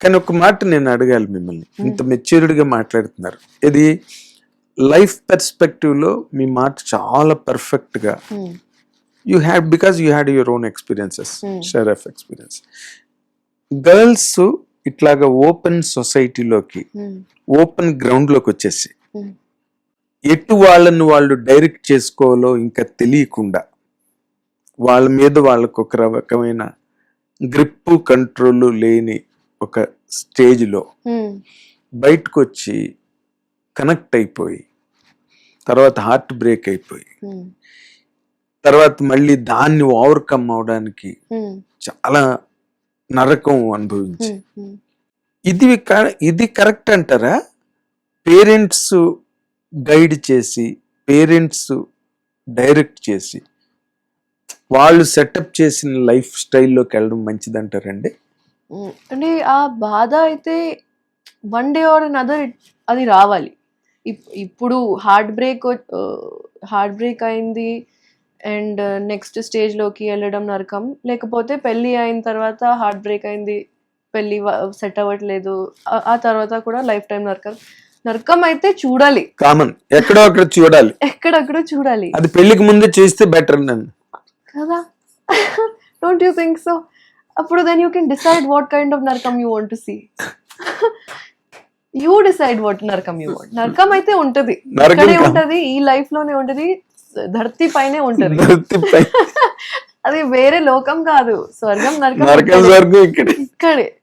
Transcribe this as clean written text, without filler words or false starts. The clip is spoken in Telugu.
కానీ ఒక మాట నేను అడగాలి మిమ్మల్ని, ఇంత మెచ్యూర్డ్గా మాట్లాడుతున్నారు, ఇది లైఫ్ పర్స్పెక్టివ్ లో మీ మాట చాలా పర్ఫెక్ట్ గా you had, because you had your own experiences, share of experience. Girls ఇట్లాగా ఓపెన్ సొసైటీలోకి, ఓపెన్ గ్రౌండ్ లోకి వచ్చేసి ఎటు వాళ్ళని వాళ్ళు డైరెక్ట్ చేసుకోవాలో ఇంకా తెలియకుండా, వాళ్ళ మీద వాళ్ళకు ఒక రకమైన గ్రిప్ కంట్రోల్ లేని ఒక స్టేజ్లో బయటకు వచ్చి కనెక్ట్ అయిపోయి, తర్వాత హార్ట్ బ్రేక్ అయిపోయి, తర్వాత మళ్ళీ దాన్ని ఓవర్కమ్ అవడానికి చాలా నరకం అనుభవించి, ఇది కరెక్ట్ అంటారా? పేరెంట్స్ గైడ్ చేసి, పేరెంట్స్ డైరెక్ట్ చేసి, వాళ్ళు సెటప్ చేసిన లైఫ్ స్టైల్లోకి వెళ్ళడం మంచిదంటారండి? అంటే ఆ బాధ అయితే వన్ డే ఆర్ అనదర్ అది రావాలి. ఇప్పుడు హార్ట్ బ్రేక్ అయింది అండ్ నెక్స్ట్ స్టేజ్లోకి వెళ్ళడం నరకం, లేకపోతే పెళ్ళి అయిన తర్వాత హార్ట్ బ్రేక్ అయింది, పెళ్ళి సెట్ అవ్వట్లేదు, ఆ తర్వాత కూడా లైఫ్ టైం నరకం అయితే చూడాలి, కామన్, ఎక్కడో అక్కడ చూడాలి, ఎక్కడక్కడ చూడాలి. అది పెళ్లికి ముందే చేస్తే బెటర్ కదా, డోంట్ యూ థింక్ సో? అప్పుడు then you can decide what kind of నరకం you want to see. You decide what నరకం యూ వాంట్. నరకం అయితే ఉంటది, ఇక్కడే ఉంటది, ఈ లైఫ్ లోనే ఉంటది, ధర్తీ పైనే ఉంటది. అది వేరే లోకం కాదు, స్వర్గం నరకం ఇక్కడే.